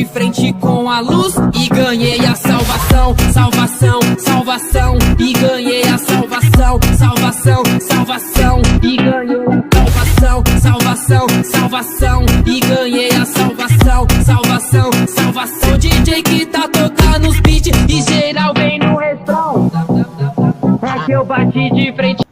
de frente com a luz e ganhei a salvação, salvação, salvação, e ganhei a salvação, salvação, salvação, e ganhei a salvação, salvação, salvação, e ganhei a salvação, salvação, salvação. DJ que tá tocando os beats e geral vem no refrão. É que eu bati de frente.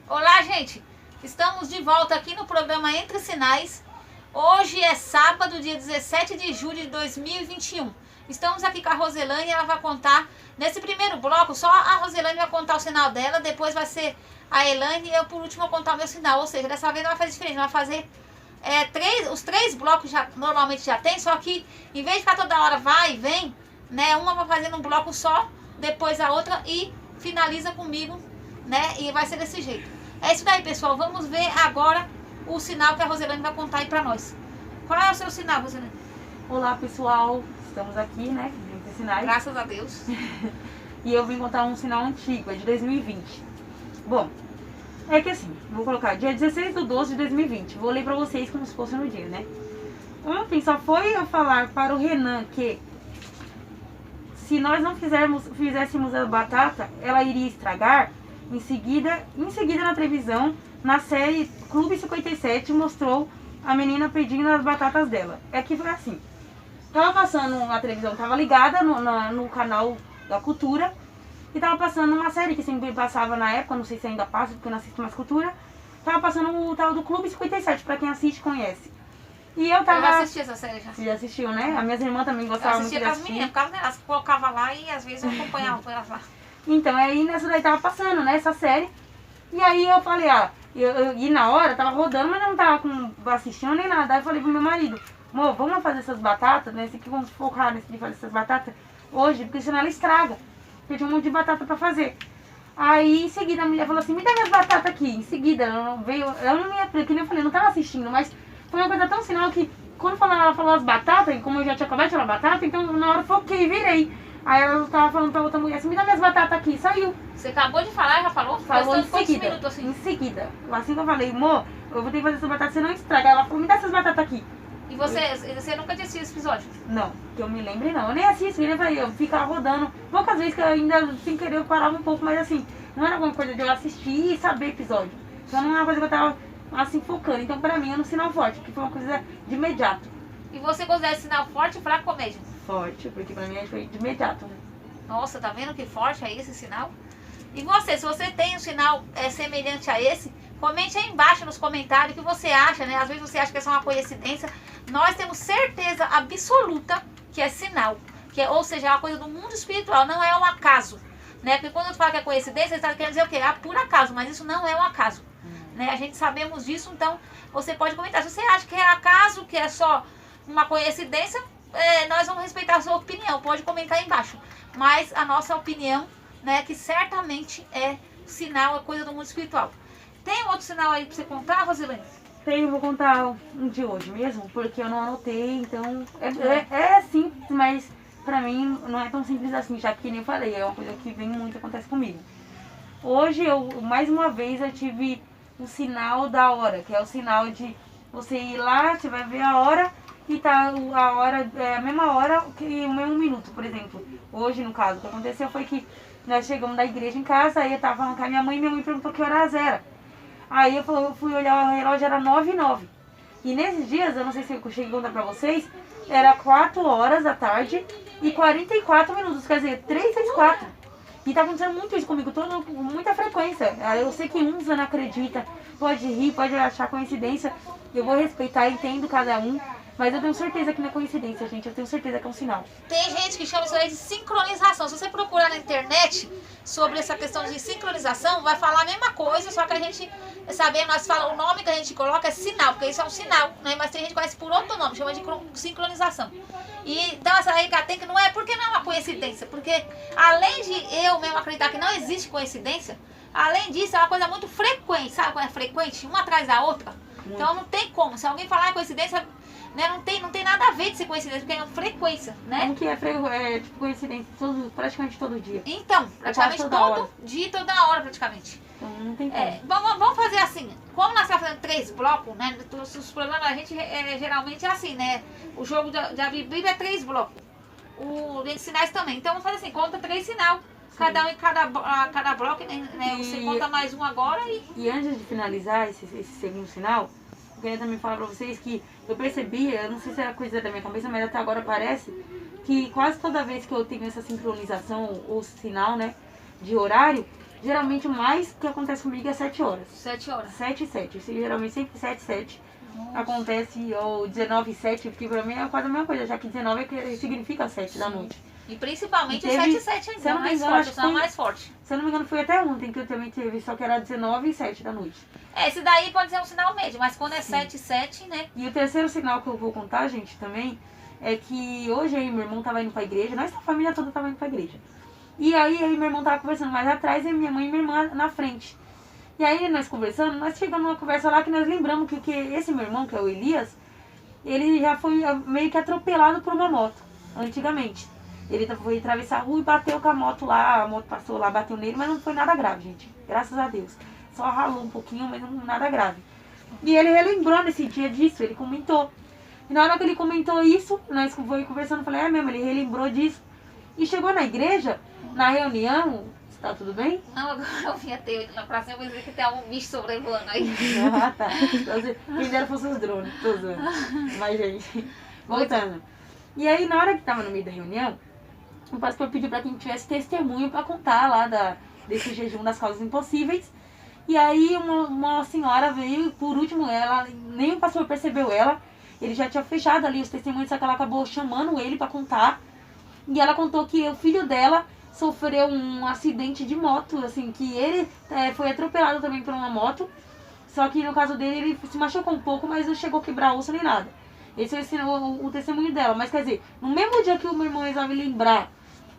Olá, gente! Estamos de volta aqui no programa Entre Sinais. Hoje é sábado, dia 17 de julho de 2021. Estamos aqui com a Roselane e ela vai contar, nesse primeiro bloco, só a Roselane vai contar o sinal dela, depois vai ser a Elaine e eu por último vou contar o meu sinal. Ou seja, dessa vez não vai fazer diferente, vai fazer os três blocos normalmente já tem, só que em vez de ficar toda hora vai e vem, né, uma vai fazendo um bloco só, depois a outra e finaliza comigo, né, e vai ser desse jeito. É isso daí, pessoal. Vamos ver agora o sinal que a Roselane vai contar aí pra nós. Qual é o seu sinal, Roselane? Olá, pessoal. Estamos aqui, né? Entre Sinais. Graças a Deus. E eu vim contar um sinal antigo, é de 2020. Bom, é que assim, vou colocar dia 16/12 de 2020. Vou ler pra vocês como se fosse no dia, né? Ontem só foi eu falar para o Renan que se nós não fizéssemos a batata, ela iria estragar. Em seguida na televisão, na série Clube 57, mostrou a menina pedindo as batatas dela. É que foi assim. Tava passando, a televisão tava ligada no canal da Cultura. E tava passando uma série que sempre passava na época, não sei se ainda passa, porque eu não assisto mais Cultura. Tava passando o tal do Clube 57, pra quem assiste, conhece. E eu tava... Eu já assisti essa série já. Você já assistiu, né? As minhas irmãs também gostavam muito de assistir. Eu assistia com as meninas, por causa delas, colocava lá e às vezes eu acompanhava por elas lá. Então, aí nessa daí tava passando, né, essa série. E aí eu falei, e na hora tava rodando, mas não tava assistindo nem nada. Aí eu falei pro meu marido, amor, vamos fazer essas batatas, né? Vamos focar nesse de fazer essas batatas hoje, porque senão ela estraga. Porque tinha um monte de batata pra fazer. Aí em seguida a mulher falou assim, me dá minhas batatas aqui. Em seguida, eu não ia, que nem eu falei, não tava assistindo, mas foi uma coisa tão sinal que quando ela falou as batatas, e como eu já tinha acabado de falar batata, então na hora eu foquei e virei. Aí eu tava falando pra outra mulher assim, me dá minhas batatas aqui, saiu. Você acabou de falar, já falou? Falou em seguida, minutos, assim? em seguida. Assim que eu falei, amor, eu vou ter que fazer essa batata, você não estraga. Ela falou, me dá essas batatas aqui. E você nunca tinha assistido esse episódio? Não, que eu me lembre não. Eu nem assisto, eu ficava rodando. Poucas vezes que eu ainda, sem querer, eu parava um pouco, mas assim, não era alguma coisa de eu assistir e saber episódio. Então não era uma coisa que eu tava, assim, focando. Então pra mim era um sinal forte, que foi uma coisa de imediato. E você considera esse sinal forte pra comédia? Forte, porque pra mim foi de imediato, né? Nossa, tá vendo que forte é esse sinal? E você, se você tem um sinal semelhante a esse, comente aí embaixo nos comentários o que você acha, né? Às vezes você acha que é só uma coincidência. Nós temos certeza absoluta que é sinal. Ou seja, é uma coisa do mundo espiritual, não é um acaso. Né? Porque quando eu falo que é coincidência, você está querendo dizer o quê? Por acaso, mas isso não é um acaso. Né? A gente sabemos disso, então você pode comentar. Se você acha que é acaso, que é só uma coincidência, nós vamos respeitar a sua opinião. Pode comentar aí embaixo. Mas a nossa opinião, né, que certamente é sinal, é coisa do mundo espiritual. Tem outro sinal aí pra você contar, Roselane? Tenho, vou contar um de hoje mesmo, porque eu não anotei, então é simples, mas pra mim não é tão simples assim, já que nem eu falei, é uma coisa que vem muito, acontece comigo. Hoje, mais uma vez, eu tive o sinal da hora, que é o sinal de você ir lá, você vai ver a hora, e tá a hora, a mesma hora que o mesmo minuto, por exemplo. Hoje, no caso, o que aconteceu foi que nós chegamos da igreja em casa, aí eu tava falando com a minha mãe perguntou que horas era. Aí eu fui olhar o relógio, era 9h09. E nesses dias, eu não sei se eu cheguei a contar pra vocês, era 4 horas da tarde e 44 minutos, quer dizer, 3 vezes 4. E tá acontecendo muito isso comigo, com muita frequência. Eu sei que uns não acreditam, pode rir, pode achar coincidência. Eu vou respeitar, entendo cada um. Mas eu tenho certeza que não é coincidência, gente. Eu tenho certeza que é um sinal. Tem gente que chama isso aí de sincronização. Se você procurar na internet sobre essa questão de sincronização, vai falar a mesma coisa, só que a gente o nome que a gente coloca é sinal, porque isso é um sinal, né? Mas tem gente que conhece por outro nome, chama de sincronização. E então essa aí tem que não é, porque não é uma coincidência, porque além de eu mesmo acreditar que não existe coincidência, além disso é uma coisa muito frequente, sabe quando é frequente? Uma atrás da outra. Então não tem como, se alguém falar coincidência, né, não tem nada a ver de ser coincidência, porque é uma frequência, né? Como que é tipo coincidência praticamente todo dia? Então, praticamente todo dia, toda hora praticamente. Então não tem como. Vamos fazer assim, como nós estamos fazendo 3 blocos, né? Os programas a gente geralmente é assim, né? O jogo da Bíblia é 3 blocos. O de sinais também. Então vamos fazer assim, conta 3 sinal. Cada um em cada bloco, né? Você conta mais um agora e. E antes de finalizar esse segundo sinal, eu queria também falar pra vocês que eu percebi, eu não sei se era coisa da minha cabeça, mas até agora parece que quase toda vez que eu tenho essa sincronização ou sinal, né, de horário, geralmente o mais que acontece comigo é 7 horas. 7 horas. 7 e 7. Geralmente sempre 7 e 7. Acontece, ou 19 e 7, porque pra mim é quase a mesma coisa, já que 19 significa 7 da noite. E principalmente o Teve, 7 e 7 ainda, se eu não me mais engano, forte, acho o que sinal foi- mais forte. Se eu não me engano, foi até ontem que eu também teve, só que era 19 e 7 da noite. Esse daí pode ser um sinal médio, mas quando é 7 e 7, né? E o terceiro sinal que eu vou contar, gente, também, é que hoje aí meu irmão tava indo pra igreja, nós, a família toda tava indo pra igreja. E aí meu irmão tava conversando mais atrás e minha mãe e minha irmã na frente. E aí nós conversando, nós chegamos numa conversa lá que nós lembramos que esse meu irmão, que é o Elias, ele já foi meio que atropelado por uma moto, antigamente. Ele foi atravessar a rua e bateu com a moto lá, a moto passou lá, bateu nele, mas não foi nada grave, gente. Graças a Deus. Só ralou um pouquinho, mas não nada grave. E ele relembrou nesse dia disso, ele comentou. E na hora que ele comentou isso, nós foi conversando, falei, é mesmo, ele relembrou disso. E chegou na igreja, na reunião, tá tudo bem? Não, agora eu vim até na praça, eu vou dizer que tem algum bicho sobrevoando aí. Ah, tá. Quem dera fosse os drones, tô zoando. Mas, gente, voltando. E aí, na hora que tava no meio da reunião, o pastor pediu pra quem tivesse testemunho pra contar lá desse jejum das causas impossíveis. E aí, uma senhora veio, por último, ela, nem o pastor percebeu ela, ele já tinha fechado ali os testemunhos, só que ela acabou chamando ele pra contar. E ela contou que o filho dela sofreu um acidente de moto, assim, que ele foi atropelado também por uma moto. Só que no caso dele, ele se machucou um pouco, mas não chegou a quebrar osso nem nada. Esse é o testemunho dela. Mas quer dizer, no mesmo dia que o meu irmão resolve lembrar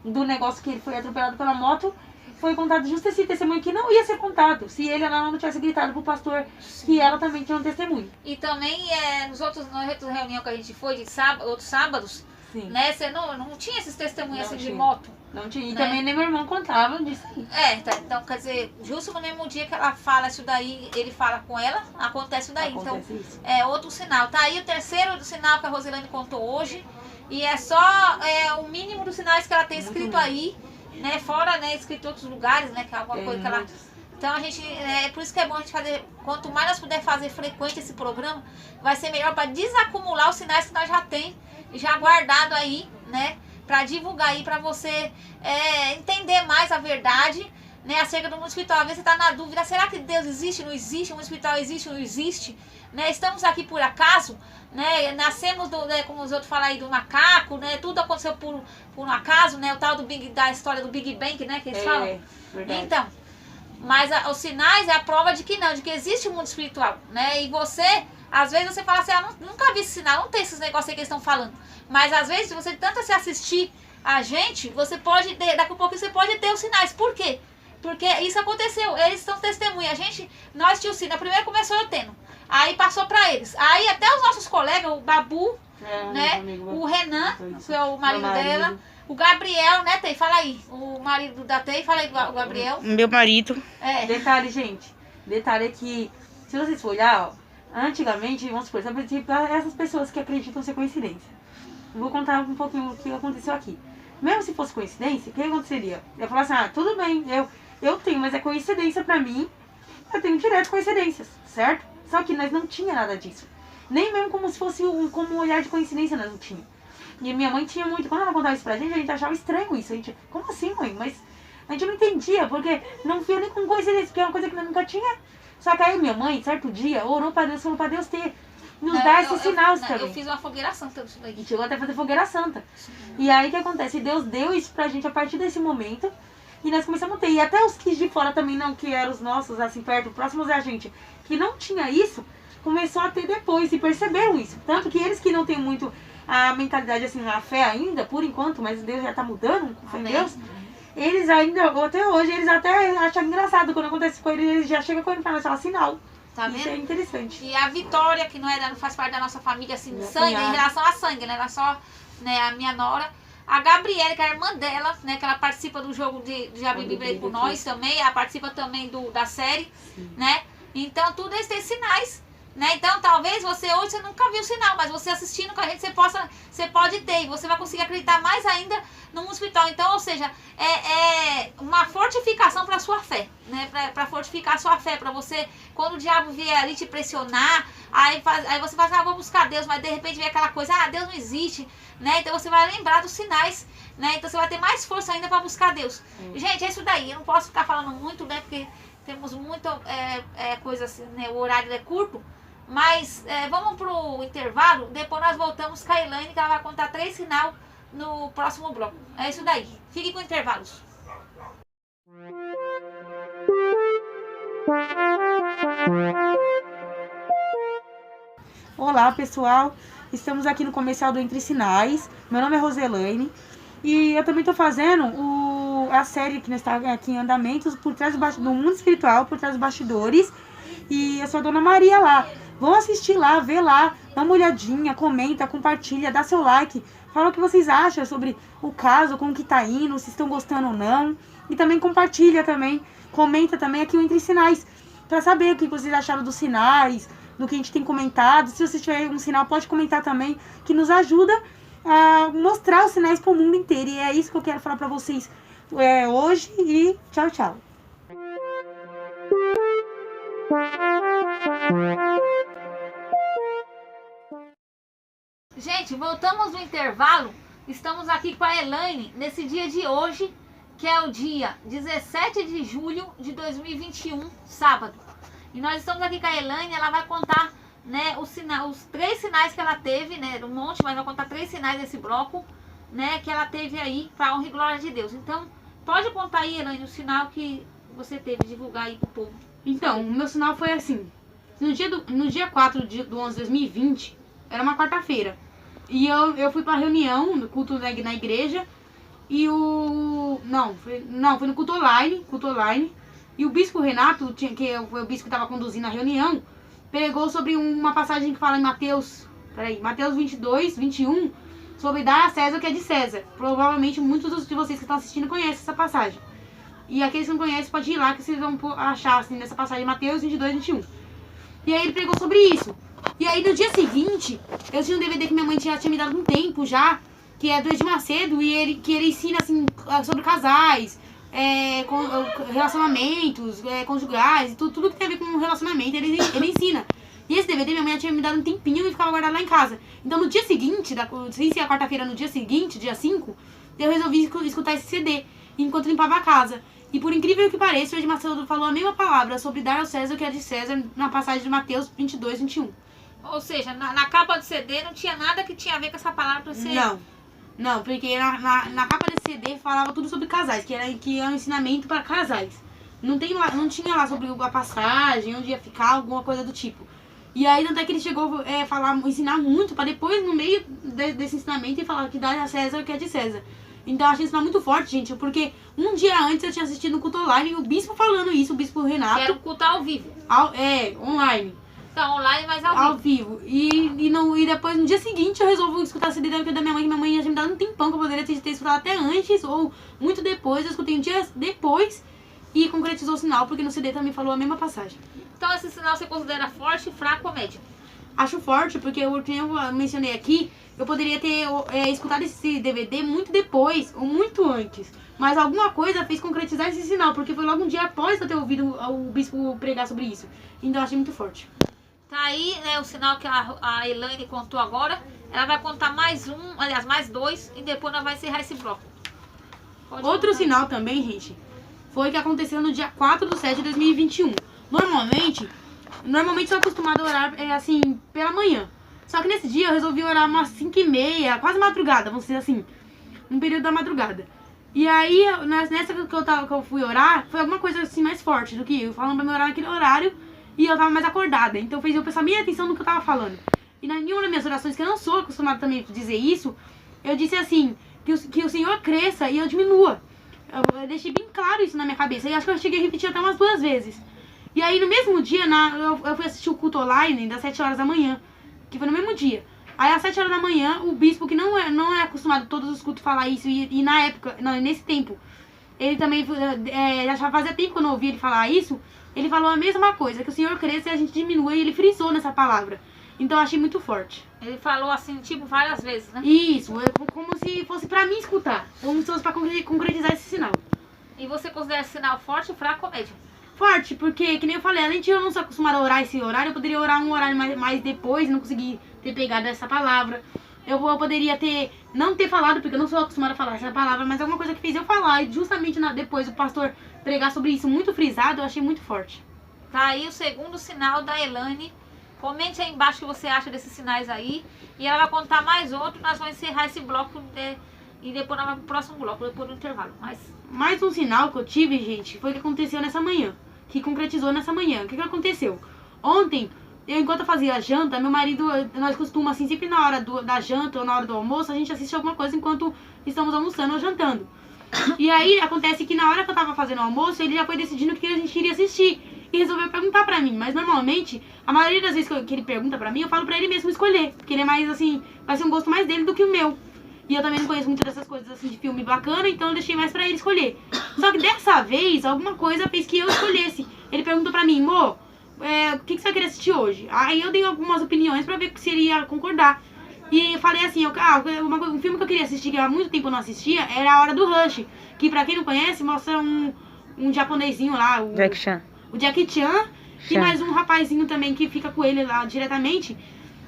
do negócio que ele foi atropelado pela moto, foi contado justo esse testemunho que não ia ser contado, se ele não tivesse gritado pro pastor que ela também tinha um testemunho. E também nas outras reuniões que a gente foi, outros sábados, Sim. né? Você não tinha esses testemunhos Não assim de tinha. moto. Não tinha. E Né? também nem meu irmão contava disso aí. Então quer dizer, justo no mesmo dia que ela fala isso daí, ele fala com ela, acontece isso daí. Acontece Então, isso. é outro sinal. Tá aí o terceiro sinal que a Rosilane contou hoje. E é só o mínimo dos sinais que ela tem Muito escrito bom. aí, né? Fora, né, escrito em outros lugares, né? Que é alguma Tem coisa que ela. muitos. Então a gente, é por isso que é bom a gente fazer, quanto mais nós puder fazer frequente esse programa, vai ser melhor para desacumular os sinais que nós já tem, já guardado aí, né? Para divulgar aí, para você entender mais a verdade, né? Acerca do mundo espiritual. Às vezes você está na dúvida, será que Deus existe, não existe? O mundo espiritual existe, não existe? Né? Estamos aqui por acaso, né? Nascemos, como os outros falam aí, do macaco, né? Tudo aconteceu por um acaso, né? O tal da história do Big Bang, né? Que eles falam. Verdade. Então, mas os sinais é a prova de que não, de que existe um mundo espiritual, né? E você, às vezes você fala assim, nunca vi esse sinal, não tem esses negócios aí que eles estão falando. Mas às vezes, se você tanto se assistir a gente, você pode, daqui a pouco você pode ter os sinais. Por quê? Porque isso aconteceu, eles são testemunha. Nós tínhamos sido, primeiro começou eu tendo, aí passou pra eles. Aí até os nossos colegas, o Babu, né? O Renan, que é o marido dela. O Gabriel, né, Tei? Fala aí. O marido da Tei, fala aí o Gabriel. Meu marido. Detalhe, gente. Detalhe é que, se vocês for olhar, ó, antigamente, vamos supor, sabe, tipo, essas pessoas que acreditam ser coincidência. Eu vou contar um pouquinho o que aconteceu aqui. Mesmo se fosse coincidência, o que aconteceria? Eu ia falar assim, tudo bem, eu tenho, mas é coincidência pra mim. Eu tenho direto coincidências, certo? Só que nós não tinha nada disso. Nem mesmo como se fosse como um olhar de coincidência nós não tinha. E minha mãe tinha muito, quando ela contava isso pra gente, a gente achava estranho isso. A gente, como assim, mãe? Mas a gente não entendia, porque não via nem com coincidência, porque é uma coisa que nós nunca tinha. Só que aí minha mãe, certo dia, orou pra Deus, falou pra Deus nos dar esses sinais também. Eu fiz uma fogueira santa disso daí. E chegou até a fazer fogueira santa. E aí o que acontece? Deus deu isso pra gente a partir desse momento. E nós começamos a ter. E até os que de fora também não, que eram os nossos, assim, perto, próximos a gente, que não tinha isso, começou a ter depois e perceberam isso. Tanto que eles que não têm muito a mentalidade, assim, a fé ainda, por enquanto, mas Deus já tá mudando, com fé em Deus. Eles ainda, até hoje, eles até acham engraçado quando acontece com eles, eles já chegam com ele pra nós falar sinal. Tá Isso vendo? é interessante. E a Vitória, que não faz parte da nossa família, assim, de Minha sangue, cunhada. em relação a sangue, né? Ela só, né, a minha nora, A Gabriela, que é a irmã dela, né? Que ela participa do jogo de Abrir Bíblia aí com nós também. Ela participa também da série, né? Então, tudo isso tem sinais, né? Então, talvez você nunca viu sinal, mas você assistindo com a gente, você pode ter. E você vai conseguir acreditar mais ainda no mundo espiritual. Então, ou seja, é uma fortificação para a sua fé, né? Para fortificar a sua fé, para você, quando o diabo vier ali te pressionar, aí você fala, ah, vou buscar Deus, mas de repente vem aquela coisa, ah, Deus não existe, né? Então você vai lembrar dos sinais, né? Então você vai ter mais força ainda para buscar Deus. Gente, é isso daí. Eu não posso ficar falando muito, né? Porque temos muita coisa assim, né? O horário é curto. Mas vamos pro intervalo. Depois nós voltamos com a Elaine, que ela vai contar 3 sinais no próximo bloco. É isso daí. Fique com intervalos. Olá, pessoal. Estamos aqui no comercial do Entre Sinais. Meu nome é Roselaine. E eu também estou fazendo a série que está aqui em andamentos por trás do mundo espiritual, por trás dos bastidores. E eu sou a Dona Maria lá. Vão assistir lá, vê lá, dá uma olhadinha, comenta, compartilha, dá seu like. Fala o que vocês acham sobre o caso, como que tá indo, se estão gostando ou não. E também compartilha também, comenta também aqui o Entre Sinais, para saber o que vocês acharam dos sinais, do que a gente tem comentado. Se você tiver um sinal, pode comentar também, que nos ajuda a mostrar os sinais para o mundo inteiro. E é isso que eu quero falar para vocês hoje. E tchau, tchau. Gente, voltamos do intervalo. Estamos aqui com a Elaine nesse dia de hoje, que é o dia 17 de julho de 2021, sábado. E nós estamos aqui com a Elaine, ela vai contar, né, os 3 sinais que ela teve, né, um monte, mas vai contar 3 sinais desse bloco, né, que ela teve aí, para honra e glória de Deus. Então, pode contar aí, Elaine, o sinal que você teve, divulgar aí pro povo. Então, o meu sinal foi assim. No dia 4 do 11 de 2020, era uma quarta-feira. E eu fui pra reunião, no culto na igreja. E foi no culto online. E o bispo Renato, que foi o bispo que estava conduzindo a reunião, pegou sobre uma passagem que fala em Mateus 22, 21, sobre dar a César o que é de César. Provavelmente muitos de vocês que estão assistindo conhecem essa passagem. E aqueles que não conhecem, pode ir lá que vocês vão achar assim, nessa passagem, Mateus 22, 21. E aí ele pregou sobre isso. E aí no dia seguinte, eu tinha um DVD que minha mãe tinha me dado um tempo já, que é do Edir Macedo, e que ele ensina assim, sobre casais, relacionamentos, conjugais, tudo que tem a ver com relacionamento, ele ensina. E esse DVD minha mãe tinha me dado um tempinho e ficava guardado lá em casa. Então no dia seguinte, sem ser a quarta-feira, no dia seguinte, dia 5, eu resolvi escutar esse CD, enquanto limpava a casa. E por incrível que pareça, o Edir Macedo falou a mesma palavra sobre dar ao César o que é de César na passagem de Mateus 22, 21. Ou seja, na capa do CD não tinha nada que tinha a ver com essa palavra pra você. Não, porque na capa desse CD falava tudo sobre casais, que é um ensinamento para casais. Não tinha lá sobre a passagem, onde ia ficar, alguma coisa do tipo. E aí, até que ele chegou a ensinar muito, para depois, no meio desse ensinamento, e falar que dá a César o que é de César. Então eu achei isso muito forte, gente, porque um dia antes eu tinha assistido no culto online e o bispo falando isso, o bispo Renato. Que era um culto ao vivo. Online. Então, online, mas ao vivo. E depois, no dia seguinte, eu resolvi escutar a CD da minha mãe, que minha mãe tinha me dado um tempão, que eu poderia ter escutado até antes, ou muito depois. Eu escutei um dia depois e concretizou o sinal, porque no CD também falou a mesma passagem. Então esse sinal você considera forte, fraco ou médio? Acho forte, porque eu mencionei aqui, eu poderia ter escutado esse DVD muito depois, ou muito antes. Mas alguma coisa fez concretizar esse sinal, porque foi logo um dia após eu ter ouvido o bispo pregar sobre isso. Então eu achei muito forte. Tá aí, né, o sinal que a Elaine contou agora. Ela vai contar mais 2, e depois nós vamos encerrar esse bloco. Outro sinal também, gente, foi que aconteceu no dia 4/7 de 2021. Normalmente eu sou acostumada a orar assim, pela manhã. Só que nesse dia eu resolvi orar umas 5h30, quase madrugada, vamos dizer assim. Um período da madrugada. E aí, nessa que eu fui orar, foi alguma coisa assim mais forte do que eu, falando pra me orar naquele horário, e eu tava mais acordada. Então fez eu prestar minha atenção no que eu tava falando. E em uma das minhas orações, que eu não sou acostumada também a dizer isso, eu disse assim, que o Senhor cresça e eu diminua. Eu deixei bem claro isso na minha cabeça. E acho que eu cheguei a repetir até umas 2 vezes. E aí no mesmo dia, eu fui assistir o culto online das 7 horas da manhã, que foi no mesmo dia. Aí às 7 horas da manhã, o bispo, que não é acostumado a todos os cultos falar isso, e na época, não, nesse tempo, ele também, já fazia tempo que eu não ouvi ele falar isso, ele falou a mesma coisa, que o Senhor cresça e a gente diminua, e ele frisou nessa palavra. Então eu achei muito forte. Ele falou assim, tipo, várias vezes, né? Isso, como se fosse pra mim escutar, como se fosse pra concretizar esse sinal. E você considera esse sinal forte ou fraco ou médio? Forte, porque, que nem eu falei, além de eu não ser acostumada a orar esse horário, eu poderia orar um horário mais depois, não consegui ter pegado essa palavra. Eu poderia não ter falado, porque eu não sou acostumada a falar essa palavra, mas alguma coisa que fez eu falar. E justamente depois o pastor pregar sobre isso muito frisado, eu achei muito forte. Tá aí o segundo sinal da Elaine. Comente aí embaixo o que você acha desses sinais aí. E ela vai contar mais outro. Nós vamos encerrar esse bloco e depois nós vamos pro próximo bloco, depois do intervalo. Mais um sinal que eu tive, gente, foi o que aconteceu nessa manhã. Que concretizou nessa manhã. O que aconteceu? Ontem, enquanto eu fazia a janta, meu marido, nós costumamos, assim, sempre na hora da janta ou na hora do almoço, a gente assiste alguma coisa enquanto estamos almoçando ou jantando. E aí, acontece que na hora que eu tava fazendo o almoço, ele já foi decidindo o que a gente iria assistir. E resolveu perguntar pra mim. Mas normalmente, a maioria das vezes que ele pergunta pra mim, eu falo pra ele mesmo escolher. Porque ele é mais, assim, vai ser um gosto mais dele do que o meu. E eu também não conheço muito dessas coisas, assim, de filme bacana, então eu deixei mais pra ele escolher. Só que dessa vez, alguma coisa fez que eu escolhesse. Ele perguntou pra mim, Mô, o que você vai querer assistir hoje? Aí eu dei algumas opiniões pra ver se ele ia concordar. E eu falei assim, um filme que eu queria assistir, que há muito tempo eu não assistia, era A Hora do Rush. Que pra quem não conhece, mostra um japonesinho lá, o Jackie Chan, e mais um rapazinho também que fica com ele lá diretamente.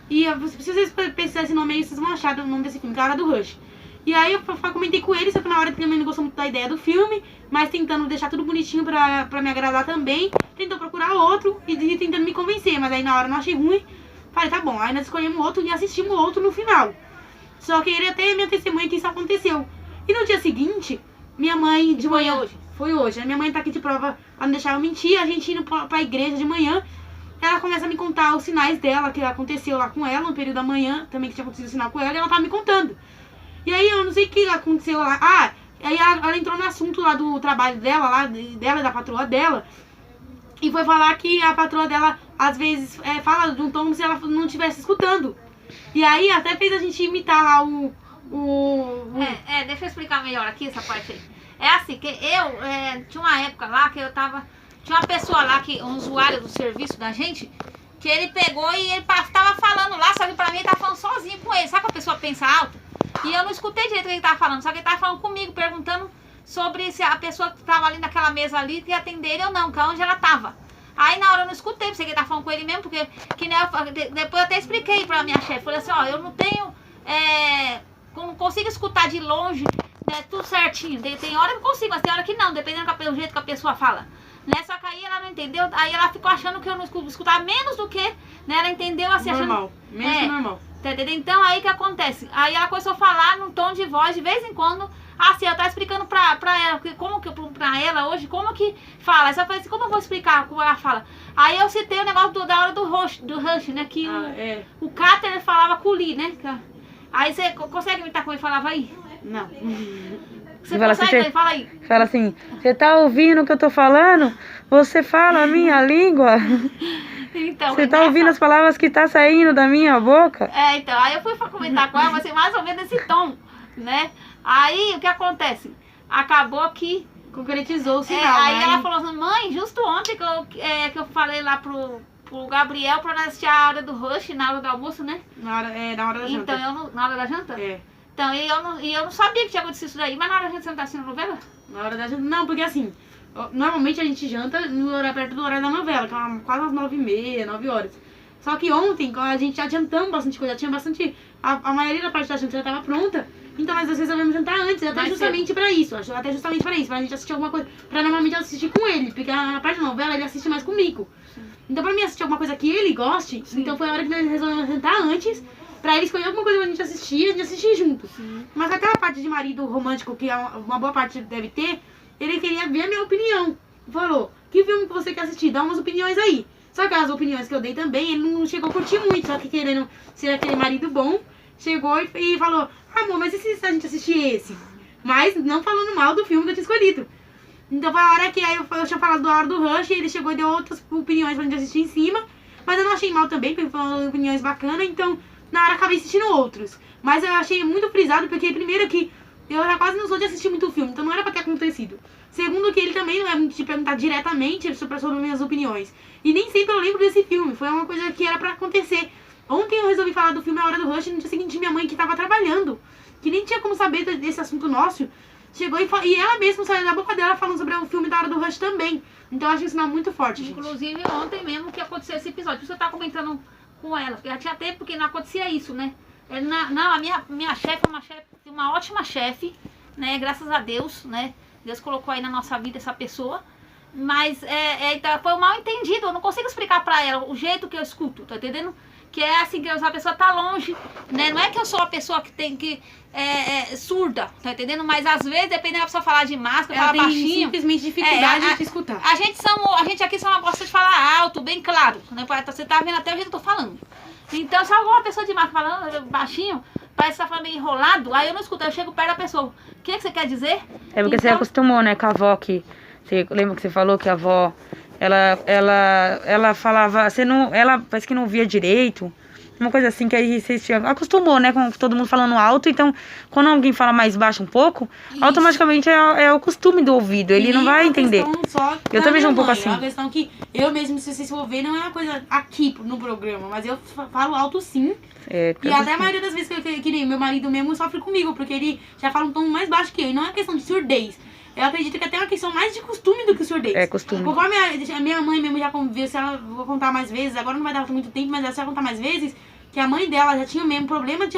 E se vocês pesquisarem esse nome aí, vocês vão achar o nome desse filme, que é A Hora do Rush. E aí eu comentei com ele, só que na hora ele também não gostou muito da ideia do filme, mas tentando deixar tudo bonitinho pra me agradar também. Tentou procurar outro e tentando me convencer, mas aí na hora eu não achei ruim. Falei, tá bom, aí nós escolhemos outro e assistimos outro no final. Só que ele até é minha testemunha que isso aconteceu. E no dia seguinte, minha mãe de manhã... Foi hoje. A minha mãe tá aqui de prova pra não deixar eu mentir. A gente indo pra igreja de manhã, ela começa a me contar os sinais dela, que aconteceu lá com ela, no período da manhã, também que tinha acontecido o sinal com ela, e ela tava me contando. E aí eu não sei o que aconteceu lá. Aí ela entrou no assunto lá do trabalho dela, dela e da patroa dela. E foi falar que a patroa dela, às vezes, fala de um tom como se ela não estivesse escutando. E aí até fez a gente imitar lá deixa eu explicar melhor aqui essa parte aí. É assim, que tinha uma época lá que eu tava... Tinha uma pessoa lá, um usuário do serviço da gente, que ele pegou e ele tava falando lá, só que pra mim ele tava falando sozinho com ele. Sabe que a pessoa pensa alto? E eu não escutei direito o que ele tava falando, só que ele tava falando comigo, perguntando sobre se a pessoa que tava ali naquela mesa ali ia atender ele ou não, que onde ela tava. Aí na hora eu não escutei, pensei que ele tava falando com ele mesmo, porque depois eu até expliquei pra minha chefe, falei assim, eu não tenho, não consigo escutar de longe, né, tudo certinho, tem hora que eu consigo, mas tem hora que não, dependendo do jeito que a pessoa fala. Né? Só que aí ela não entendeu, aí ela ficou achando que eu não escutava menos do que, né, ela entendeu assim, normal, achando... menos que normal. Tá entendendo? Então aí o que acontece? Aí ela começou a falar num tom de voz, de vez em quando, assim, eu tava explicando pra ela, pra ela hoje, como que fala. Aí eu falei assim, como eu vou explicar como ela fala? Aí eu citei o negócio da hora do rush, né, que o Cáter falava com o Lee, né? Aí você consegue imitar como ele falava aí? Não. Você consegue? Assim, fala aí. Fala assim, você tá ouvindo o que eu tô falando? Você fala a minha língua? Então, você tá ouvindo as palavras que tá saindo da minha boca? Então, aí eu fui pra comentar com ela, mas assim, mais ou menos nesse tom, né? Aí, o que acontece? Acabou que... Concretizou o sinal, aí ela falou assim, mãe, justo ontem que eu falei lá pro Gabriel pra nós assistir a hora do rush, na hora do almoço, né? Na hora da janta. Então, na hora da janta? Então, e eu não sabia que tinha acontecido isso daí, mas na hora da janta você não tá assistindo novela? Na hora da janta, não, porque assim, normalmente a gente janta no horário, perto do horário da novela, que é quase umas 9h30, 9 horas. Só que ontem, a gente já adiantamos bastante coisa, já tinha bastante, a maioria da parte da janta já estava pronta, então nós às vezes resolvemos jantar antes, até justamente pra isso, pra gente assistir alguma coisa, pra normalmente assistir com ele, porque na parte da novela ele assiste mais comigo. Então pra mim assistir alguma coisa que ele goste, então foi a hora que nós resolvemos jantar antes, pra ele escolher alguma coisa pra gente assistir, a gente assistir junto. Mas aquela parte de marido romântico, que uma boa parte deve ter, ele queria ver a minha opinião. Falou, que filme que você quer assistir? Dá umas opiniões aí. Só que as opiniões que eu dei também, ele não chegou a curtir muito, só que querendo ser aquele marido bom, chegou e falou, amor, mas e se a gente assistir esse? Mas não falando mal do filme que eu tinha escolhido. Então foi a hora que aí eu tinha falado da hora do Rush, e ele chegou e deu outras opiniões pra gente assistir em cima, mas eu não achei mal também, porque foram opiniões bacanas, então na hora acabei assistindo outros. Mas eu achei muito frisado, porque primeiro que eu já quase não sou de assistir muito filme, então não era pra ter acontecido. Segundo que ele também não é muito de perguntar diretamente sobre minhas opiniões. E nem sempre eu lembro desse filme, foi uma coisa que era pra acontecer. Ontem eu resolvi falar do filme A Hora do Rush, e no dia seguinte minha mãe, que tava trabalhando, que nem tinha como saber desse assunto nosso, chegou e ela mesma saiu da boca dela falando sobre o filme da Hora do Rush também. Então eu acho isso muito forte, gente. Inclusive ontem mesmo que aconteceu esse episódio, por isso eu tava comentando com ela, porque já tinha tempo que não acontecia isso, né? Não, a minha chefe é uma ótima chefe, né? Graças a Deus, né? Deus colocou aí na nossa vida essa pessoa. Mas então, foi um mal entendido, eu não consigo explicar pra ela o jeito que eu escuto, tá entendendo? Que é assim, que a pessoa tá longe, né? Não é que eu sou a pessoa que tem que surda, tá entendendo? Mas às vezes, dependendo da pessoa falar de máscara, falar baixinho. Simplesmente dificuldade de escutar. A gente aqui só gosta de falar alto, bem claro, né? Você tá vendo até o jeito que eu tô falando. Então, se alguma pessoa de máscara falando baixinho, parece que tá falando meio enrolado, aí eu não escuto, eu chego perto da pessoa. O que você quer dizer? É porque você acostumou, né, com a avó que... Você lembra que você falou que a avó, ela falava, ela parece que não via direito, uma coisa assim, que aí você acostumou, né, com todo mundo falando alto, então quando alguém fala mais baixo um pouco, isso, automaticamente é o costume do ouvido, ele não vai entender. Eu também sou um pouco assim. É uma questão que eu mesmo, se vocês for ver, não é uma coisa aqui no programa, mas eu falo alto sim. E até a maioria das vezes que nem meu marido mesmo sofre comigo, porque ele já fala um tom mais baixo que eu, e não é questão de surdez. Eu acredito que até é uma questão mais de costume do que surdez. É costume. Conforme a minha mãe mesmo já conviveu, se ela, vou contar mais vezes, agora não vai dar muito tempo, mas se ela contar mais vezes, que a mãe dela já tinha mesmo problema de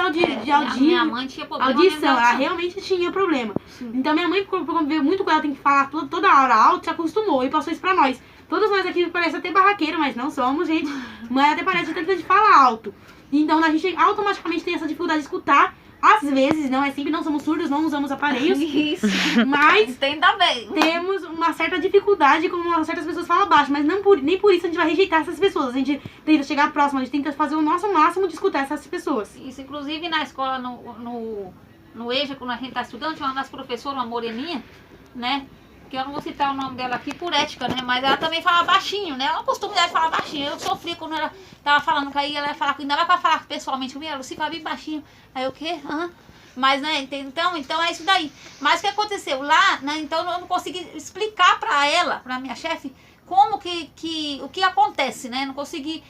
minha mãe tinha problema audição, ela realmente tinha problema. Sim. Então minha mãe, por conviver muito com ela, tem que falar toda hora alto, se acostumou e passou isso pra nós. Todos nós aqui parecem até barraqueiro, mas não somos, gente. Mas até parece tanto de falar alto. Então a gente automaticamente tem essa dificuldade de escutar. Às vezes, não é sempre, não somos surdos, não usamos aparelhos. Isso. Mas temos uma certa dificuldade, como certas pessoas falam baixo, mas nem por isso a gente vai rejeitar essas pessoas. A gente tenta chegar próximo, a gente tenta fazer o nosso máximo de escutar essas pessoas. Isso, inclusive na escola, no EJA, quando a gente tá estudando, tinha uma das professoras, uma moreninha, né? Que eu não vou citar o nome dela aqui por ética, né? Mas ela também fala baixinho, né? Ela costuma de falar baixinho. Eu sofri quando ela tava falando que aí ela ia falar, ainda vai pra falar pessoalmente comigo, a Lucy fala bem baixinho. Aí eu, o quê? Mas, né, então é isso daí. Mas o que aconteceu? Lá, né, então eu não consegui explicar pra ela, pra minha chefe, como o que acontece, né? Não consegui,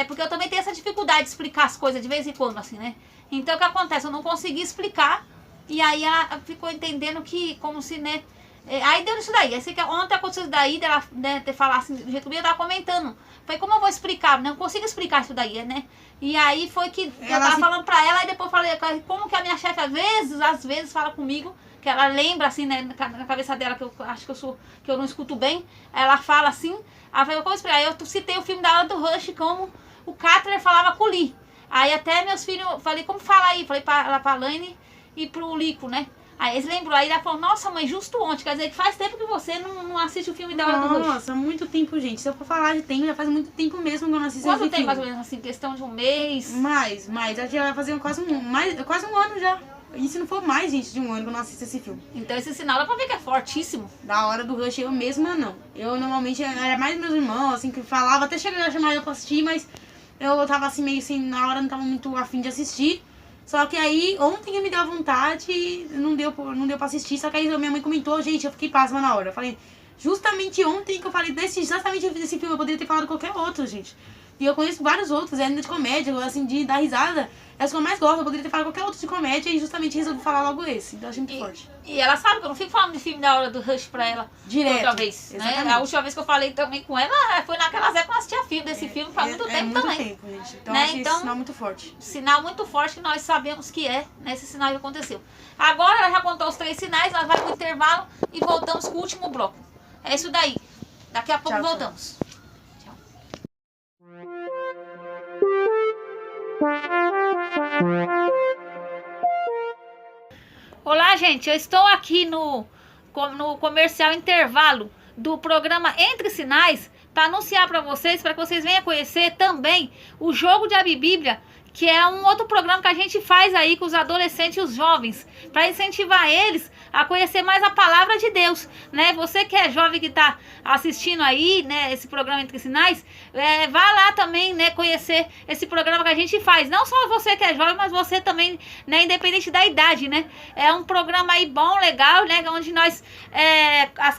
porque eu também tenho essa dificuldade de explicar as coisas de vez em quando, assim, né? Então o que acontece? Eu não consegui explicar, e aí ela ficou entendendo que, como se, né, aí deu isso daí. Assim, que ontem aconteceu isso daí, dela, né, ter falado assim, do jeito que eu tava comentando. Foi como eu vou explicar, não consigo explicar isso daí, né? E aí foi que eu tava falando pra ela, e depois eu falei, como que a minha chefe às vezes fala comigo, que ela lembra assim, né, na cabeça dela, que eu acho que eu não escuto bem. Aí ela fala assim, aí eu, como explicar? Aí eu citei o filme da Hora do Rush, como o Cutler falava com o Lee. Aí até meus filhos, falei, como fala aí? Falei pra Laine e pro Lico, né? Aí eles lembrou, aí ela falou, nossa mãe, justo ontem, quer dizer que faz tempo que você não assiste o filme da Hora do Rush. Nossa, muito tempo, gente. Se eu for falar de tempo, já faz muito tempo mesmo que eu não assisto esse filme. Quanto tempo, mais ou menos, assim, questão de um mês? Mais, já vai fazer quase um ano já. E se não for mais, gente, de um ano que eu não assisto esse filme. Então esse sinal dá pra ver que é fortíssimo. Da Hora do Rush eu mesma não. Eu normalmente, era mais meus irmãos, assim, que falava, até cheguei a chamar eu pra assistir, mas eu tava assim, meio assim, na hora não tava muito afim de assistir. Só que aí, ontem me deu a vontade, não deu pra assistir, só que aí minha mãe comentou, gente, eu fiquei pasma na hora. Eu falei, justamente ontem que eu falei exatamente desse filme, eu poderia ter falado qualquer outro, gente. E eu conheço vários outros, ainda de comédia, assim, de dar risada. É as que eu mais gosto, eu poderia ter falado qualquer outro de comédia e justamente resolvi falar logo esse. Então eu achei muito forte. E ela sabe que eu não fico falando de filme da Hora do Rush pra ela. Direto. Outra vez, né? A última vez que eu falei também com ela, foi naquelas épocas que eu assistia filme desse filme faz muito tempo muito também. Tempo, gente. Então né? achei Então, esse sinal muito forte. Sinal muito forte que nós sabemos que é, né? Esse sinal que aconteceu. Agora ela já contou os 3 sinais, nós vamos pro intervalo e voltamos com o último bloco. É isso daí. Daqui a pouco voltamos. Tchau. Olá, gente, eu estou aqui no comercial intervalo do programa Entre Sinais para anunciar para vocês, para que vocês venham conhecer também o jogo de Bíblia, que é um outro programa que a gente faz aí com os adolescentes e os jovens, para incentivar eles a conhecer mais a palavra de Deus, né? Você que é jovem que está assistindo aí, né, esse programa Entre Sinais, vá lá também, né, conhecer esse programa que a gente faz. Não só você que é jovem, mas você também, né, independente da idade, né? É um programa aí bom, legal, né, onde nós,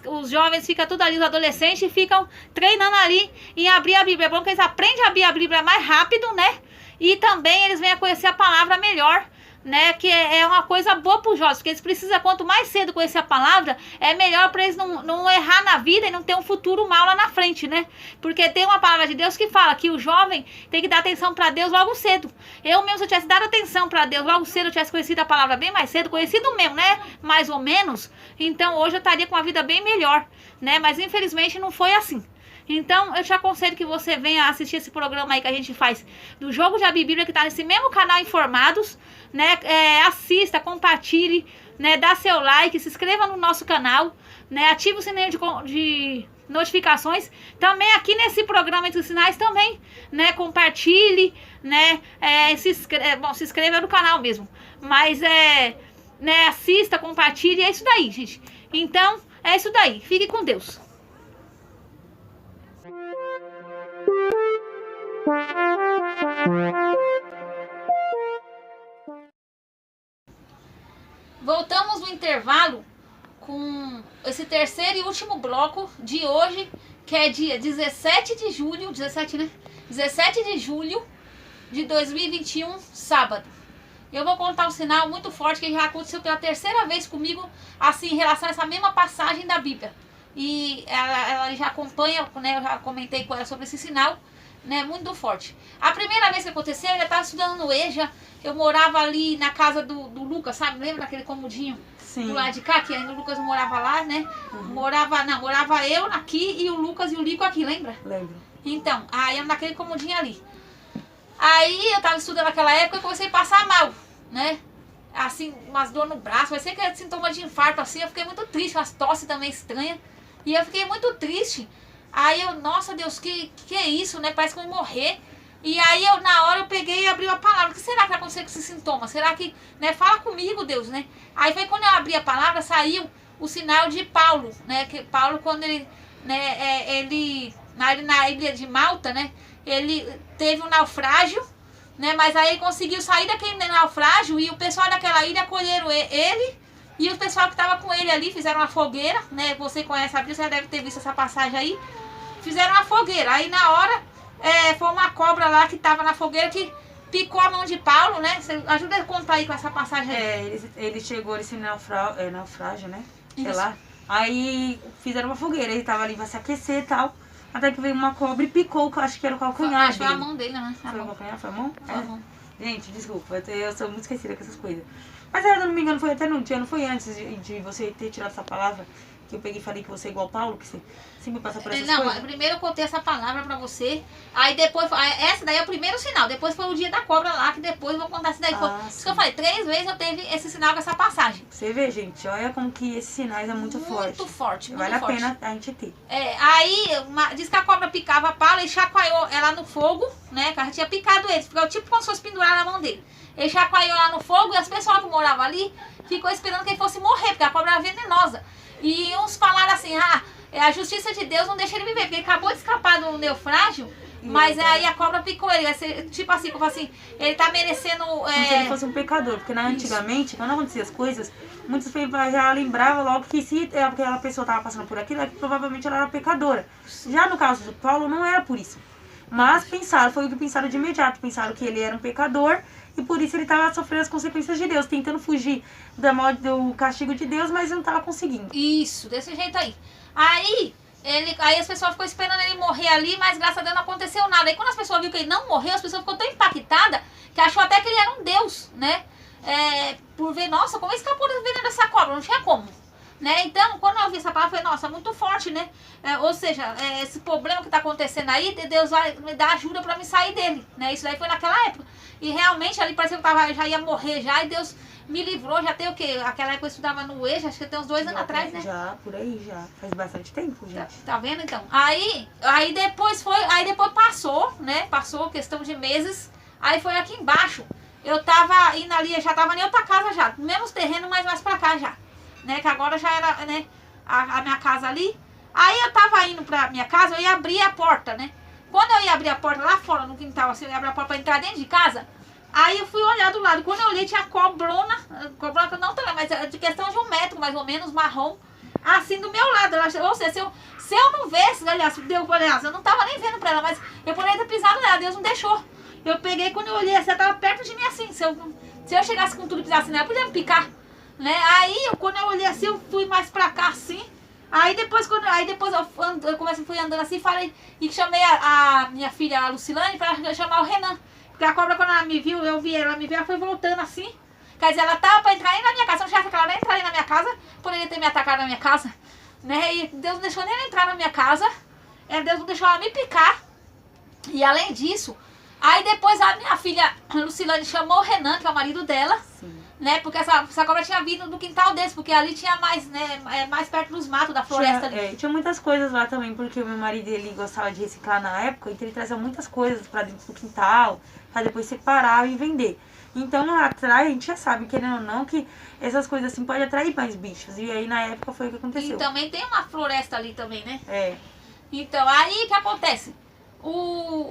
os jovens ficam tudo ali, os adolescentes ficam treinando ali em abrir a Bíblia. É bom que eles aprendem a abrir a Bíblia mais rápido, né? E também eles vêm a conhecer a palavra melhor, né? Que é uma coisa boa para os jovens, porque eles precisam, quanto mais cedo conhecer a palavra, é melhor para eles não errar na vida e não ter um futuro mal lá na frente, né? Porque tem uma palavra de Deus que fala que o jovem tem que dar atenção para Deus logo cedo. Eu mesmo, se eu tivesse dado atenção para Deus logo cedo, eu tivesse conhecido a palavra bem mais cedo, conhecido mesmo, né? Mais ou menos. Então hoje eu estaria com uma vida bem melhor, né? Mas infelizmente não foi assim. Então, eu te aconselho que você venha assistir esse programa aí que a gente faz do Jogo de Abrir Bíblia, que tá nesse mesmo canal Informados, né? Assista, compartilhe, né? Dá seu like, se inscreva no nosso canal, né? Ative o sininho de notificações. Também aqui nesse programa Entre Sinais também, né? Compartilhe, né? Se inscreva no canal mesmo. Mas, né? Assista, compartilhe, é isso daí, gente. Então, é isso daí. Fique com Deus. Voltamos no intervalo com esse terceiro e último bloco de hoje, que é dia 17 de julho, 17, né? 17 de julho de 2021, sábado. Eu vou contar um sinal muito forte que já aconteceu pela terceira vez comigo, assim, em relação a essa mesma passagem da Bíblia. E ela já acompanha, né? Eu já comentei com ela sobre esse sinal, né, muito forte. A primeira vez que aconteceu, eu já estava estudando no EJA, eu morava ali na casa do Lucas, sabe? Lembra daquele comodinho? Sim. Do lado de cá, que ainda o Lucas morava lá, né? Uhum. Morava eu aqui e o Lucas e o Lico aqui, lembra? Lembro. Então, aí eu naquele comodinho ali. Aí eu estava estudando naquela época e comecei a passar mal, né? Assim, umas dor no braço, parecia que era sintoma de infarto, assim, eu fiquei muito triste, umas tosse também estranha. E eu fiquei muito triste. Aí eu, nossa Deus, que é isso, né? Parece que eu vou morrer. E aí eu, na hora, eu peguei e abri a palavra. O que será que vai acontecer com esse sintoma? Será que, né? Fala comigo, Deus, né? Aí foi quando eu abri a palavra, saiu o sinal de Paulo, né? Que Paulo, quando ele, né? Na ilha de Malta, né? Ele teve um naufrágio, né? Mas aí ele conseguiu sair daquele naufrágio e o pessoal daquela ilha acolheram ele. E o pessoal que estava com ele ali fizeram uma fogueira, né? Você conhece a Bíblia, você já deve ter visto essa passagem aí. Fizeram uma fogueira. Aí na hora, foi uma cobra lá que estava na fogueira que picou a mão de Paulo, né? Você ajuda a contar aí com essa passagem aí. Ele chegou nesse naufrágio, né? Sei lá. Aí fizeram uma fogueira, ele tava ali pra se aquecer e tal. Até que veio uma cobra e picou, acho que era o calcanhar. Acho que foi a mão dele, né? Foi o calcanhar? Foi a mão? Foi a mão. Gente, desculpa, eu sou muito esquecida com essas coisas. Mas se eu não me engano, foi até no dia, não foi antes de você ter tirado essa palavra que eu peguei e falei que você é igual Paulo, que você sempre passa por essas coisas? Não, primeiro eu contei essa palavra pra você, aí depois, essa daí é o primeiro sinal, depois foi o dia da cobra lá, que depois eu vou contar isso daí. Isso que eu falei, 3 vezes eu teve esse sinal com essa passagem. Você vê, gente, olha como que esses sinais é muito forte. Muito forte, muito forte. Vale a pena a gente ter. Aí, diz que a cobra picava a Paulo e chacoalhou ela no fogo, né, que a gente tinha picado ele, ficou tipo como se fosse pendurar na mão dele. Ele chacoalhou lá no fogo e as pessoas que moravam ali ficou esperando que ele fosse morrer, porque a cobra era venenosa. E uns falaram assim, a justiça de Deus não deixa ele viver, porque ele acabou de escapar do naufrágio, mas aí a cobra picou ele. Vai ser tipo assim, como assim, ele tá merecendo... Como se ele fosse um pecador, porque antigamente, quando acontecia as coisas, muitas pessoas já lembravam logo que se aquela pessoa estava passando por aquilo, provavelmente ela era pecadora. Já no caso do Paulo, não era por isso. Mas foi o que pensaram de imediato, pensaram que ele era um pecador, e por isso ele estava sofrendo as consequências de Deus, tentando fugir do castigo de Deus, mas não estava conseguindo. Isso, desse jeito aí. Aí as pessoas ficou esperando ele morrer ali, mas graças a Deus não aconteceu nada. Aí quando as pessoas viram que ele não morreu, as pessoas ficou tão impactadas que achou até que ele era um Deus, né? Por ver, nossa, como escapou do veneno dessa cobra, não tinha como. Né? Então, quando eu vi essa palavra, eu falei, nossa, muito forte, né? Ou seja, esse problema que está acontecendo aí, Deus vai me dar ajuda para me sair dele, né? Isso daí foi naquela época. E realmente ali parecia que eu já ia morrer já, e Deus me livrou. Já tem o quê? Aquela época eu estudava no EJA, acho que tem uns 2 anos atrás, né? Já, por aí já. Faz bastante tempo, gente. Tá vendo, então? Aí depois passou, né? Passou questão de meses. Aí foi aqui embaixo, eu tava indo ali, eu já tava em outra casa já, no mesmo terreno, mas mais pra cá já, né, que agora já era, né, a minha casa ali. Aí eu tava indo pra minha casa, eu ia abrir a porta, né. Quando eu ia abrir a porta lá fora, no quintal, assim, eu ia abrir a porta pra entrar dentro de casa, aí eu fui olhar do lado. Quando eu olhei, tinha cobrona que eu não tô lá, mas de questão de 1 metro, mais ou menos, marrom, assim, do meu lado. Ou seja, se eu não visse, aliás, eu não tava nem vendo pra ela, mas eu poderia ter pisado nela, Deus não deixou. Eu peguei, quando eu olhei, assim, ela tava perto de mim, assim, se eu chegasse com tudo e pisasse nela, podia me picar, né? Aí, quando eu olhei assim, eu fui mais pra cá, assim. Aí depois eu fui andando assim, falei, e chamei a minha filha, a Lucilane, pra chamar o Renan. Porque a cobra, quando ela me viu, ela foi voltando assim. Quer dizer, ela tava pra entrar aí na minha casa. Eu não achava que ela nem entraria na minha casa, poderia ter me atacado na minha casa, né? E Deus não deixou nem ela entrar na minha casa. Deus não deixou ela me picar. E além disso, aí depois a minha filha, Lucilane, chamou o Renan, que é o marido dela. Sim. Né? Porque essa cobra tinha vindo do quintal desse, porque ali tinha mais, né, mais perto dos matos da floresta ali. Tinha muitas coisas lá também, porque o meu marido, ele gostava de reciclar na época, então ele trazia muitas coisas pra dentro do quintal, pra depois separar e vender. Então lá atrás a gente já sabe, querendo ou não, que essas coisas assim podem atrair mais bichos. E aí na época foi o que aconteceu. E também tem uma floresta ali também, né? Então, aí o que acontece?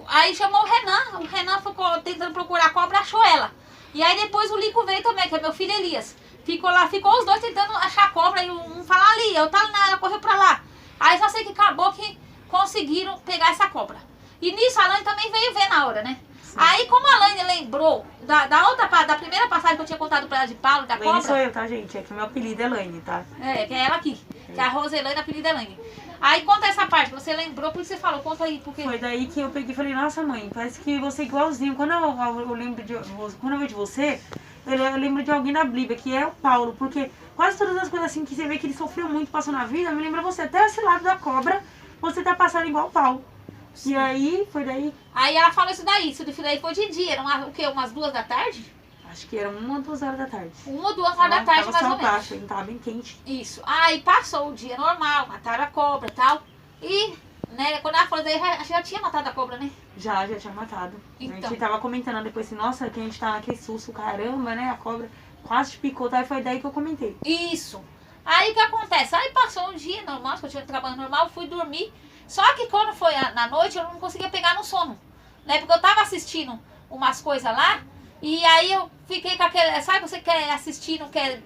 Aí chamou o Renan ficou tentando procurar a cobra, achou ela. E aí depois o Lico veio também, que é meu filho Elias. Ficou os dois tentando achar a cobra, e um fala ali, eu tava lá, ela correu pra lá. Aí só sei que acabou que conseguiram pegar essa cobra. E nisso a Laine também veio ver na hora, né? Sim. Aí como a Laine lembrou da primeira passagem que eu tinha contado pra ela de Paulo, da cobra... Laine sou eu, tá, gente? É que meu apelido é Laine, tá? Que é ela aqui. Que é a Roselaine, apelido é Laine. Aí conta essa parte, você lembrou, por que você falou, conta aí, porque... Foi daí que eu peguei e falei, nossa mãe, parece que você é igualzinho. Quando eu lembro quando eu vejo você, eu lembro de alguém da Bíblia, que é o Paulo, porque quase todas as coisas assim que você vê que ele sofreu muito, passou na vida, me lembra você, até esse lado da cobra, você tá passando igual o Paulo. Sim. E aí, foi daí... Aí ela falou isso daí foi de dia, era o quê, umas 2 da tarde? Acho que era 1 ou 2 horas da tarde. 1 ou 2 horas da tarde, mais ou menos. Baixo, ele tava bem quente. Isso. Aí passou o dia normal, mataram a cobra e tal. E, né, quando ela falou daí, já tinha matado a cobra, né? Já tinha matado. Então. A gente tava comentando depois assim, nossa, que a gente tava naquele susto, caramba, né? A cobra quase te picou, tá? E foi daí que eu comentei. Isso. Aí o que acontece? Aí passou um dia normal, que eu tinha trabalho normal, fui dormir. Só que quando foi na noite, eu não conseguia pegar no sono, né? Porque eu tava assistindo umas coisas lá. E aí eu fiquei com aquele... Sabe, você quer assistir, não quer...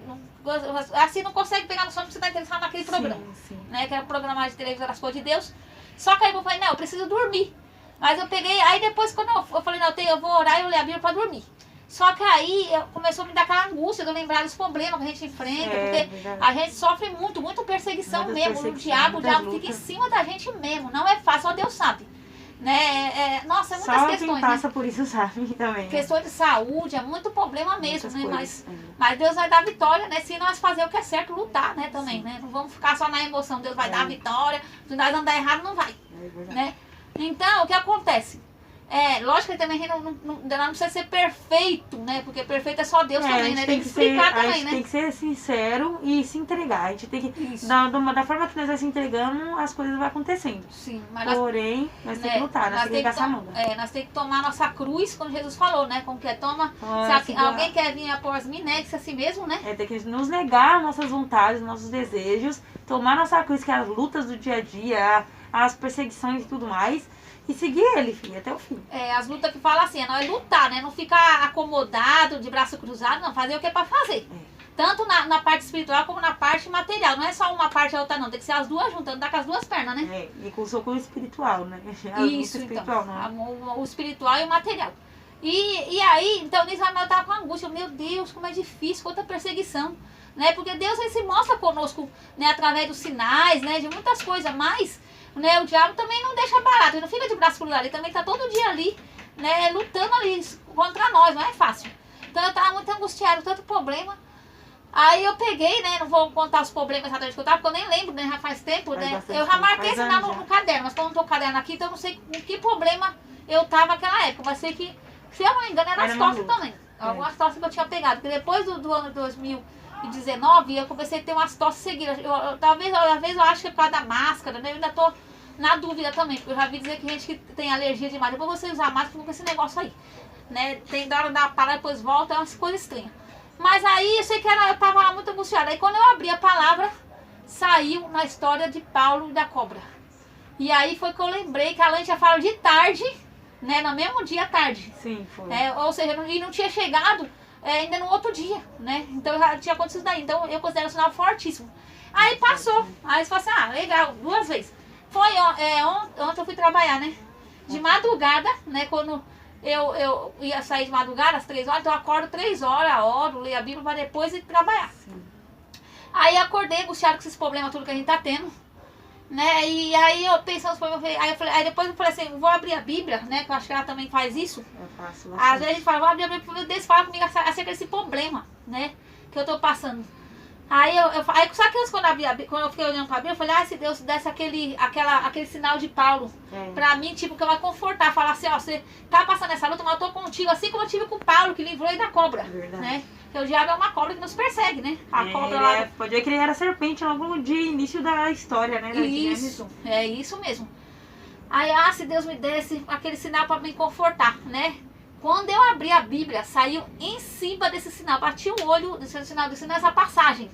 assim não consegue pegar no sono porque você tá interessado naquele programa. Sim. Né? Que era o programa de televisão das coisas de Deus. Só que aí eu falei, não, eu preciso dormir. Mas eu peguei... Aí depois, quando eu falei, não, eu vou orar e eu li a Bíblia pra dormir. Só que aí começou a me dar aquela angústia de eu lembrar dos problemas que a gente enfrenta. Porque verdade. A gente sofre muito perseguição mesmo. O diabo fica em cima da gente mesmo. Não é fácil, só Deus sabe. Né? Nossa, é muitas só questões. Quem passa né? por isso sabe também. Questões de saúde, é muito problema mesmo, né? Mas Deus vai dar vitória, né? Se nós fazer o que é certo, lutar, né? Também, sim. Né? Não vamos ficar só na emoção, Deus vai dar vitória. Se nós andar errado, não vai. Né? Então, o que acontece? Lógico que também não precisa ser perfeito, né? Porque perfeito é só Deus também, né? Tem que explicar também, né? A gente tem que ser sincero e se entregar. A gente tem que, da forma que nós vai se entregando, as coisas vão acontecendo. Sim, mas porém, nós temos que lutar, nós temos que gastar a mão. Nós temos que tomar nossa cruz, como Jesus falou, né? Como que é? Se alguém quer vir após mim, negue-se a si mesmo, né? Tem que nos negar nossas vontades, nossos desejos, tomar nossa cruz, que é as lutas do dia a dia, as perseguições e tudo mais. E seguir ele, filho, até o fim. As lutas que falam assim, nós lutar, né? Não ficar acomodado, de braço cruzado, não. Fazer o que é pra fazer. Tanto na parte espiritual como na parte material. Não é só uma parte e a outra, não. Tem que ser as duas juntas, andar com as duas pernas, né? E com o socorro espiritual, né? Isso, espiritual, então. O espiritual e o material. E aí, então, nisso eu tava com angústia. Meu Deus, como é difícil, quanta perseguição. Né? Porque Deus, ele se mostra conosco, né? Através dos sinais, né? De muitas coisas, mas... Né, o diabo também não deixa barato, ele não fica de braço cruzado, ele também tá todo dia ali, né, lutando ali contra nós, não é fácil. Então eu tava muito angustiada, tanto problema. Aí eu peguei, né, não vou contar os problemas exatamente que eu tava, porque eu nem lembro, né, já faz tempo, né. Eu já marquei esse no caderno, mas como não tô com o caderno aqui, então eu não sei com que problema eu tava naquela época, mas sei que, se eu não me engano, era as tosse também. Algumas tosses que eu tinha pegado, porque depois do ano 2019, eu comecei a ter umas tosses seguidas. Talvez eu acho que é por causa da máscara, né? Eu ainda tô na dúvida também, porque eu já vi dizer que gente que tem alergia de máscara, depois você usar máscara com esse negócio aí, né? Tem da hora da parar, depois volta, é umas coisas estranhas. Mas aí eu sei que eu tava lá muito angustiada. Aí quando eu abri a palavra, saiu na história de Paulo e da cobra. E aí foi que eu lembrei que a Lã tinha falado de tarde, né? No mesmo dia à tarde. Sim, foi. Ou seja, não tinha chegado ainda no outro dia, né? Então já tinha acontecido daí. Então eu considero um sinal fortíssimo. Aí passou. Aí você falou assim, legal, 2 vezes. Foi ontem eu fui trabalhar, né? De madrugada, né? Quando eu ia sair de madrugada às 3 horas, então eu acordo 3 horas, oro, leio a Bíblia para depois ir trabalhar. Sim. Aí acordei angustiado com esses problemas tudo que a gente tá tendo, né? E aí eu pensando nos problemas, aí depois eu falei assim, vou abrir a Bíblia, né? Que eu acho que ela também faz isso. Eu faço Às vezes a gente fala, vou abrir a Bíblia, Deus fala comigo acerca desse problema, né? Que eu tô passando. Aí sabe que quando eu fiquei olhando pra Bíblia, eu falei, se Deus desse aquele sinal de Paulo pra mim, tipo, que eu ia confortar, falar assim, você tá passando essa luta, mas eu tô contigo, assim como eu tive com o Paulo, que livrou ele da cobra, né? Porque o diabo é uma cobra que nos persegue, né? A cobra lá. Pode ver que ele era serpente logo no dia, início da história, né? Isso, é isso mesmo. Aí, se Deus me desse aquele sinal pra me confortar, né? Quando eu abri a Bíblia, saiu em cima desse sinal, bati o olho desse sinal, nessa passagem.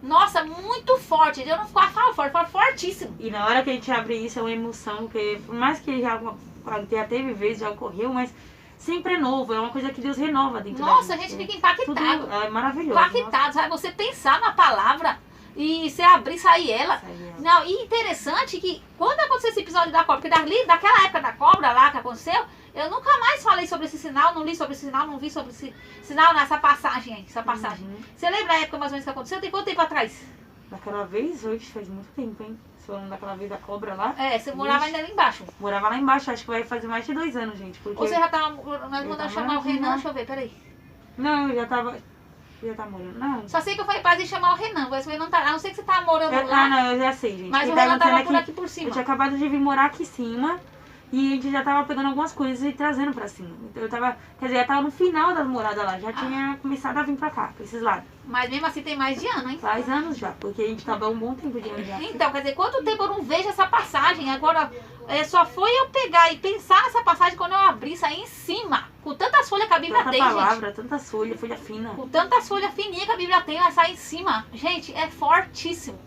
Nossa, muito forte. Eu não falo forte, falo fortíssimo. E na hora que a gente abre isso, é uma emoção, porque por mais que já teve vezes, já ocorreu, mas sempre é novo, é uma coisa que Deus renova dentro da gente. Nossa, a gente fica impactado. Tudo é maravilhoso. Impactado, sabe? Você pensar na palavra e você abrir e sair ela. Não, e interessante que quando aconteceu esse episódio da cobra, porque daquela época da cobra lá que aconteceu, eu nunca mais falei sobre esse sinal, não li sobre esse sinal, não vi sobre esse sinal nessa passagem aí, Você lembra a época mais ou menos que aconteceu? Tem quanto tempo atrás? Daquela vez, hoje faz muito tempo, hein? Falando daquela vez da cobra lá. Você morava ainda lá embaixo. Morava lá embaixo, acho que vai fazer mais de 2 anos, gente. Porque Ou você já tava, nós mandamos chamar o Renan, deixa eu ver, peraí. Não, eu já tava morando, não. Só sei que eu falei pra chamar o Renan, mas o Renan tá, a não ser que você tava morando lá. Não, eu já sei, gente. Mas o Renan tava por aqui por cima. Eu tinha acabado de vir morar aqui em cima. E a gente já tava pegando algumas coisas e trazendo pra cima. Então eu tava, já tava no final das moradas lá. Já tinha começado a vir pra cá, pra esses lados. Mas mesmo assim tem mais de ano, hein? Faz anos já, porque a gente tava um bom tempo de ano já. Então, quer dizer, quanto tempo eu não vejo essa passagem? Agora, só foi eu pegar e pensar nessa passagem quando eu abri, sair em cima. Com tantas folhas que a Bíblia tem, palavra, gente. tantas folhas, folha fina. Com tantas folhas fininhas que a Bíblia tem, ela sai em cima. Gente, é fortíssimo.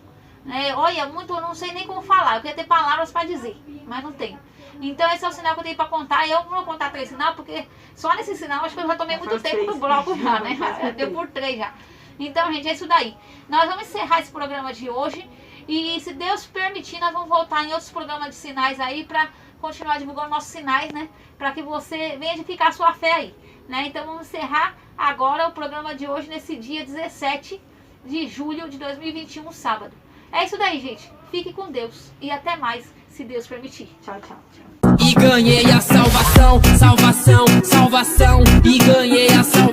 Olha, muito, eu não sei nem como falar. Eu queria ter palavras pra dizer, mas não tenho. Então esse é o sinal que eu tenho pra contar. Eu não vou contar 3 sinais, porque só nesse sinal acho que eu já tomei muito tempo no bloco já, né? Deu por 3 já. Então, gente, é isso daí. Nós vamos encerrar esse programa de hoje. E se Deus permitir, nós vamos voltar em outros programas de sinais aí pra continuar divulgando nossos sinais, né? Pra que você venha edificar a sua fé aí, né? Então vamos encerrar agora o programa de hoje, nesse dia 17 de julho de 2021, sábado. É isso daí, gente. Fique com Deus. E até mais, se Deus permitir. Tchau, tchau, tchau. E ganhei a salvação, salvação, salvação. E ganhei a salvação.